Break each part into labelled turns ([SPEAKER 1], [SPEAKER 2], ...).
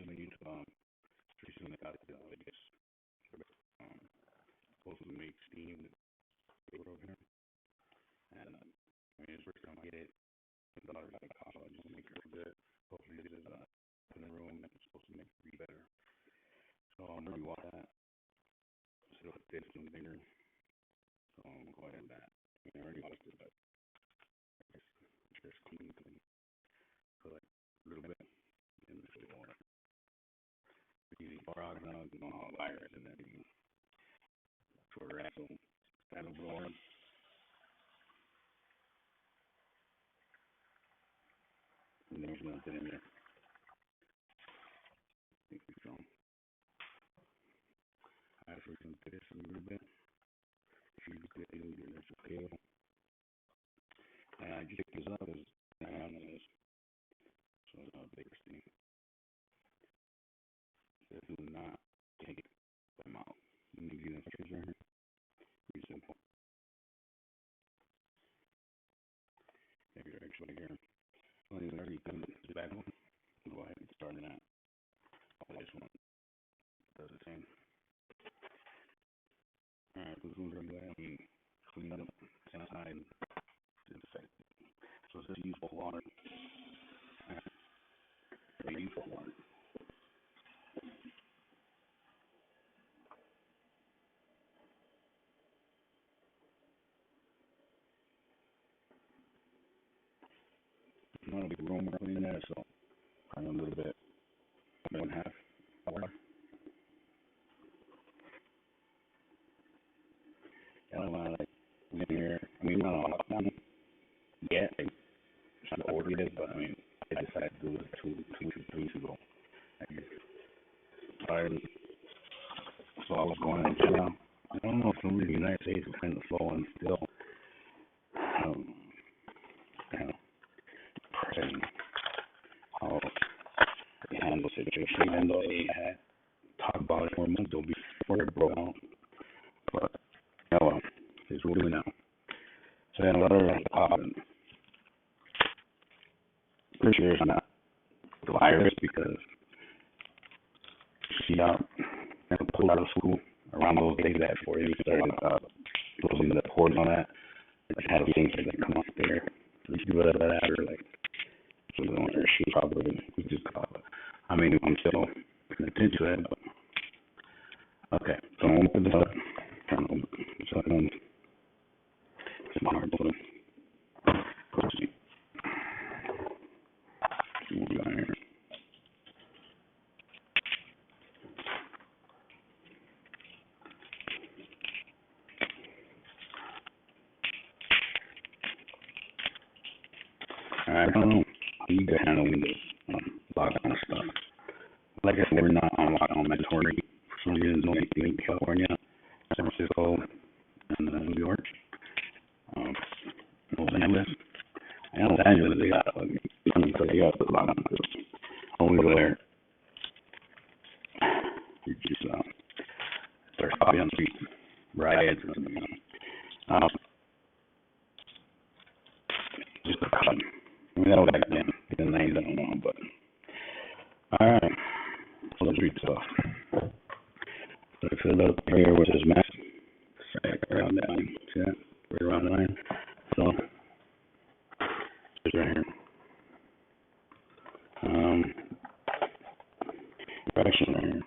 [SPEAKER 1] made traditionally got the Vegas, supposed to make steam over here. And I mean, it's the first time I get it. I thought it was like a just make it good. Hopefully, this is in the room and it's supposed to make it be better. So I'm gonna rewash that. So it'll fit some bigger. So I'm gonna go ahead and that. I already washed it, but it's just clean. Put like a little bit in the water. Easy frogs now, you know, all virus and everything. For the that'll blow on. And there's nothing in there. I think we can. I freaking did this a little bit. If you look at it, there's a scale. And I just picked this up as on this. So it's not a bigger thing. So do not take them out. You need to get instructions right here. Pretty simple. Maybe you're actually here. Well, you already done the back one. Go ahead and start that. This one does the same. Alright, this one's going to go ahead and clean up, sanitize, and disinfect it. So it says useful water. Alright, useful water. Not a big room or in there, so probably a little bit more than half hour. I don't know, like, in here, I mean, not on lockdown yet. I'm trying to order it, but I mean, I decided to do it 2 weeks ago. So I was going to chill out. I don't know if some of the United States is kind of slow and still kind of pressing how they handle the situation, even though they had talked about it for months ago before it broke out. But, well, it's really now. So, yeah, a lot of pretty sure it's not the virus because she pulled out of school around those days that before they started closing the ports on that. Like, had things like come off there. So she did that after, like, so the owner, she probably was just caught. I mean, I'm still paying attention to it, but okay. So I'm gonna put this up. So it's hard to put it. We'll be on here. I don't know how you guys handle this lockdown stuff. Like I said, we're not on lockdown mandatory. For some reason, only in California, San Francisco, and New York, Los Angeles. And Los Angeles, they got the lockdown. When we go there, you just start coffee on the street, riots, or something. Just a cut. I mean, that was back then. In the 90s, I don't know, but alright. So let's read stuff. So I fill up here with this mask. Right around that line. See that? Right around the line. So it's right here. Correction right here.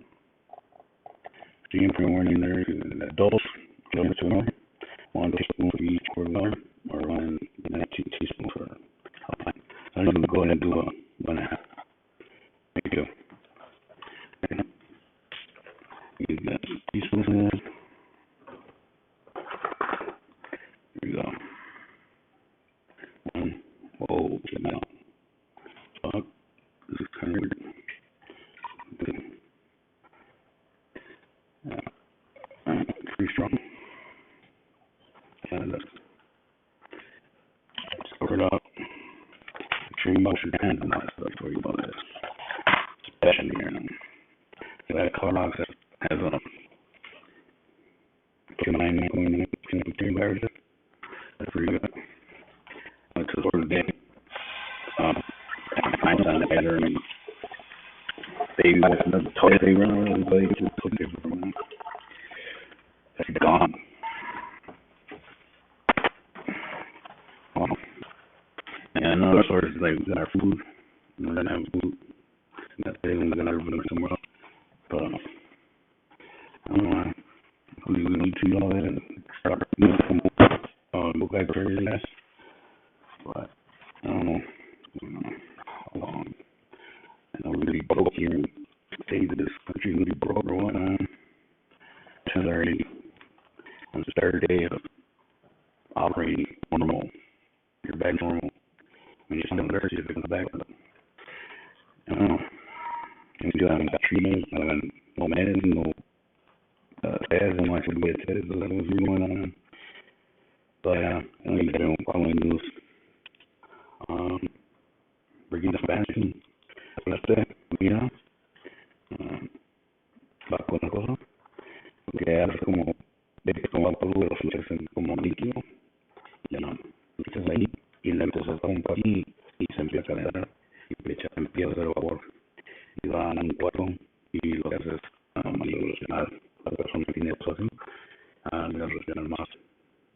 [SPEAKER 1] Steam for warning there is adults, children to more. 1 teaspoon for each for water, or 1 teaspoon for alpine. So I'm going to go ahead and do 1.5. Thank you. Okay. Use that teaspoon in there. There we go. Whoa, check it out. Fuck. This is kind of weird. Good. Pretty strong. And just cover it up. Make sure you wash your hands and all that stuff before you do this. Especially here now. So that Clorox has bacteria viruses. That's pretty good. It's a sort of big. Find sanitizer and they baby wipes and the toilet paper, everybody gets the toilet paper from them. That's gone. And another source is like we got our food. We're gonna have food. That's it. We're gonna have food somewhere else. But I don't know. We need to do all that and start doing some book library less. But I don't know how long. I know we're really broke here in the state of this country. Really broke or what? Until already on the third day of operating normal. You're back normal. When you're still there, you're going back. But I don't know. And we still haven't got treatment. No medicine, no tests. And like we get tests, but what's going on. But I don't even know following news. Bringing the Spanish and mira, va con la cosa, porque hace como, de que toma polvo de los fluorescentes como líquido, ya no, echas ahí y la empiezas a un y se empieza a calentar y empieza a hacer vapor y va a un cuarto y lo que haces a evolucionar a la persona que tiene eso así, a evolucionar más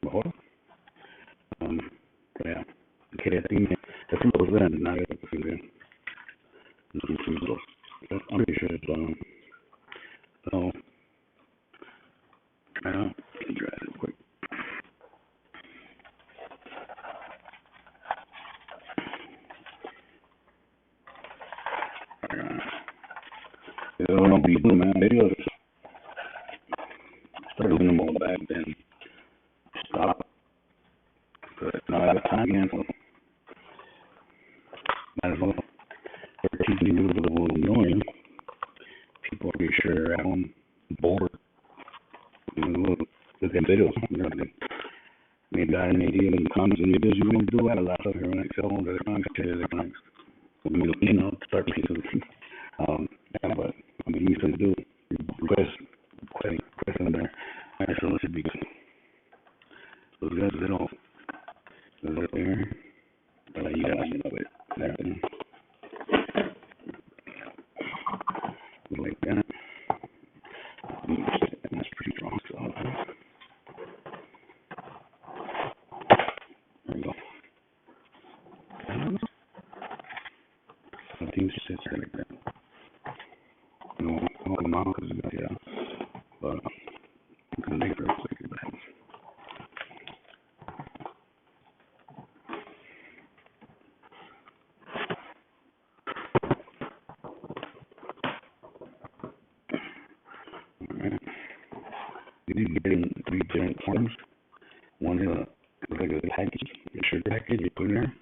[SPEAKER 1] mejor. Pero ya, que tiene, es un poco de nada que se ve. I'm pretty sure it's so I don't can try it real quick. It don't be doing my videos. Started doing them all back then. Stop. But now I have time again, so might as well. They're teaching you a little annoying. People are pretty sure they're at home bored. Look at videos. Maybe I had an idea in the comments and videos you want to do that a lot of here when I tell them the electronics. You know, start pieces. Yeah, but I mean, you can do request in there. So it should be good. Those guys, they don't. Is it there? But yeah, you know it. There. Like that. That's pretty strong. So there we go. I think it's just like that. I'll come out because yeah. But I'm gonna make it real quick. You need to get in 3 different forms. One is like a package, a sugar package you put in there.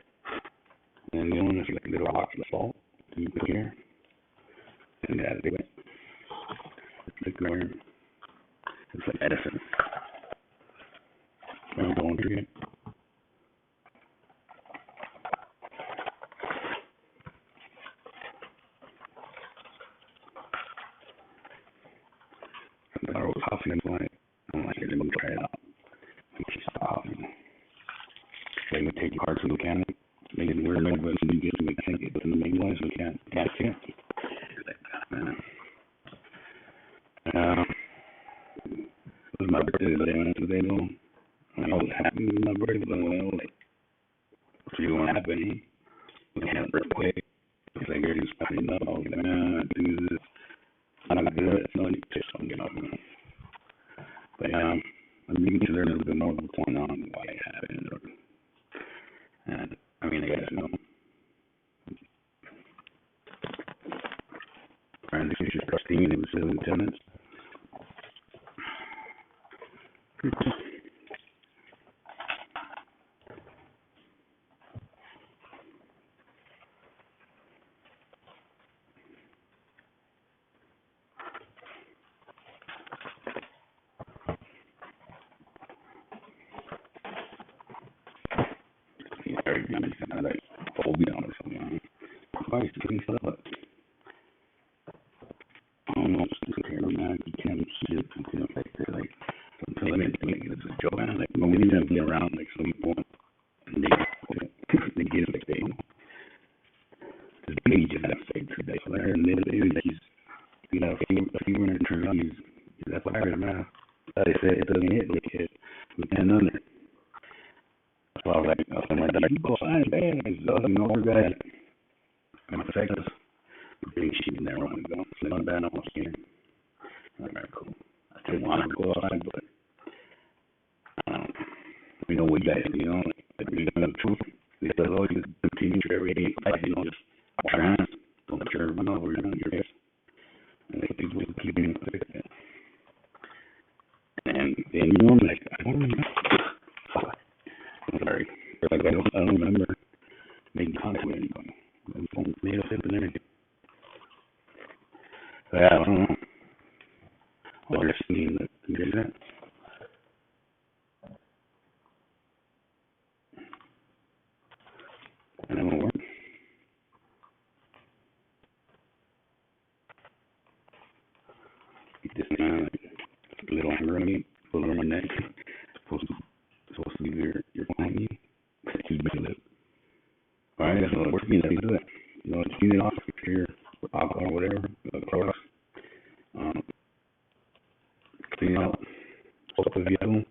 [SPEAKER 1] And the other one is like a little box of salt that you put in here. And add it. It's like it's like medicine. I'm going through it. I thought it was coughing and I'm like, let me try it out. And she stopped. They would take parts of the mechanic, make it weird, but you get the mechanic, but in the main ones, you can't. Man. It was my birthday the day I went to the day though. I was happy with my birthday, but well, like, what's going to happen? We had an earthquake. It's like, everything's popping up. I was like, man, this is not good. It's not just something up. But I'm beginning to learn a little bit more what's going on and why it happened. And I mean, I guess, you know, trying to finish trusting and it was 10 minutes. Kind of like phobia or something. Why is it stuff up? I don't know, it's compared to man, you can't see it, you can affect it, like, sometimes I mean, it's a joke, man, like, when we need to be around, like, some people, and they get it, like, they, this baby just had a fake today, so I heard a little baby, like, he's you know, if you run into trees, that's what I heard now. They said it doesn't hit the kid. We can't under. So I was like, you go outside, bad. It's over bad. And my protectors, the big sheet in there, I'm going to sit on the bed, I'm scared. All right, cool. I still want to go outside, but we know what you guys do, you know, like, we know the truth. They said, oh, you continue to every day, you know, just wash your hands, don't let your run over your face. And they keep keeping it. And you know, I'm like, I don't remember. I'm sorry. Like, I don't remember making contact with anybody. My phone made us and everything. So, yeah, I don't know. All you're seeing that you did that. And it won't work. You just kind of like a little anger on me, put it on my neck. Supposed to be your behind me. Keep making it. Alright, that's what works. You know, you do it. You know, clean it off if you're alcohol or whatever, products. Clean it out. Soap if you have them.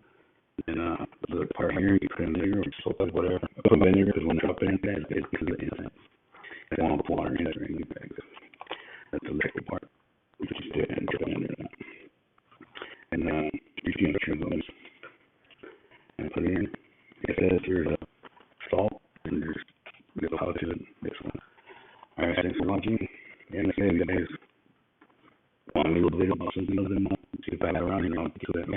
[SPEAKER 1] And the part here, you put in vinegar or soap or whatever. I put vinegar because when I drop it in there, it's because of the inside. I don't want to pour water in there or anything. That's the liquid part. You just do it and drop it in there. And you can make those and put it in. It says here's salt and there's how to this one. Alright, thanks for watching. And if you guys want a little bit about something other than that, see if I got around here, I'll get to that.